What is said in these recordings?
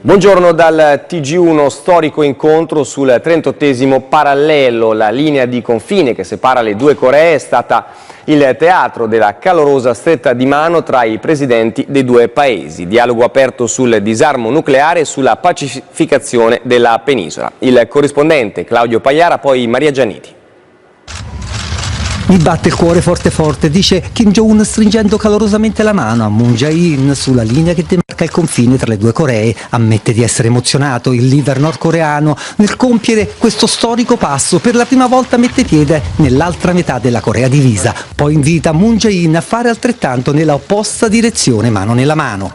Buongiorno dal TG1, storico incontro sul 38esimo parallelo. La linea di confine che separa le due Coree è stata il teatro della calorosa stretta di mano tra i presidenti dei due paesi. Dialogo aperto sul disarmo nucleare e sulla pacificazione della penisola. Il corrispondente Claudio Pagliara, poi Maria Gianniti. Mi batte il cuore forte forte, dice Kim Jong-un stringendo calorosamente la mano a Moon Jae-in sulla linea che demarca il confine tra le due Coree. Ammette di essere emozionato il leader nordcoreano nel compiere questo storico passo. Per la prima volta mette piede nell'altra metà della Corea divisa. Poi invita Moon Jae-in a fare altrettanto nella opposta direzione, mano nella mano.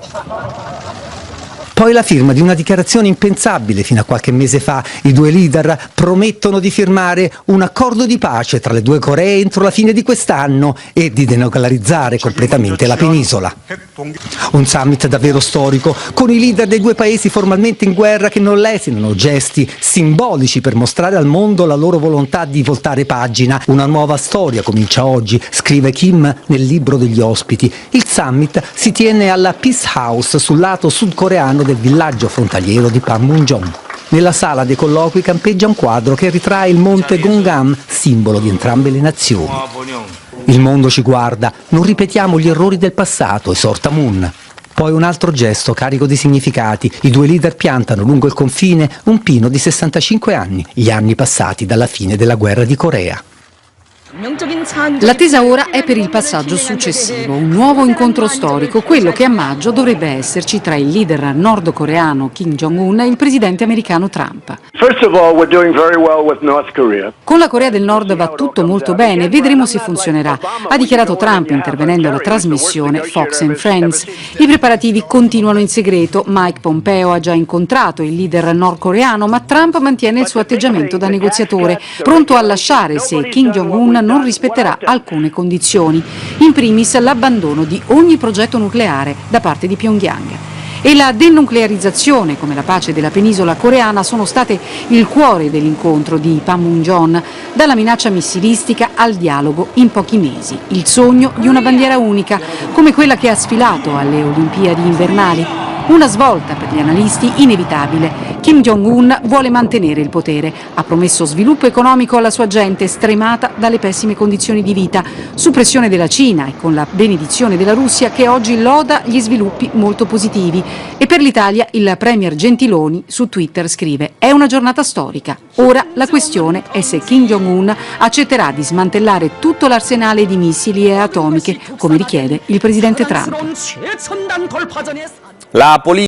Poi la firma di una dichiarazione impensabile fino a qualche mese fa. I due leader promettono di firmare un accordo di pace tra le due Coree entro la fine di quest'anno e di denuclearizzare completamente la penisola. Un summit davvero storico, con i leader dei due paesi formalmente in guerra che non lesinano gesti simbolici per mostrare al mondo la loro volontà di voltare pagina. Una nuova storia comincia oggi, scrive Kim nel libro degli ospiti. Il summit si tiene alla Peace House sul lato sudcoreano del villaggio frontaliero di Panmunjom. Nella sala dei colloqui campeggia un quadro che ritrae il monte Gongan, simbolo di entrambe le nazioni. Il mondo ci guarda, non ripetiamo gli errori del passato, esorta Moon. Poi un altro gesto carico di significati. I due leader piantano lungo il confine un pino di 65 anni, gli anni passati dalla fine della guerra di Corea. L'attesa ora è per il passaggio successivo, un nuovo incontro storico, quello che a maggio dovrebbe esserci tra il leader nordcoreano Kim Jong-un e il presidente americano Trump. Con la Corea del Nord va tutto molto bene, vedremo se funzionerà, ha dichiarato Trump intervenendo alla trasmissione Fox and Friends. I preparativi continuano in segreto, Mike Pompeo ha già incontrato il leader nordcoreano, ma Trump mantiene il suo atteggiamento da negoziatore, pronto a lasciare se Kim Jong-un non rispetterà alcune condizioni, in primis l'abbandono di ogni progetto nucleare da parte di Pyongyang. E la denuclearizzazione, come la pace della penisola coreana, sono state il cuore dell'incontro di Panmunjom, dalla minaccia missilistica al dialogo in pochi mesi. Il sogno di una bandiera unica, come quella che ha sfilato alle Olimpiadi invernali. Una svolta per gli analisti inevitabile. Kim Jong-un vuole mantenere il potere, ha promesso sviluppo economico alla sua gente stremata dalle pessime condizioni di vita, su pressione della Cina e con la benedizione della Russia che oggi loda gli sviluppi molto positivi. E per l'Italia il premier Gentiloni su Twitter scrive: è una giornata storica, ora la questione è se Kim Jong-un accetterà di smantellare tutto l'arsenale di missili e atomiche, come richiede il presidente Trump. La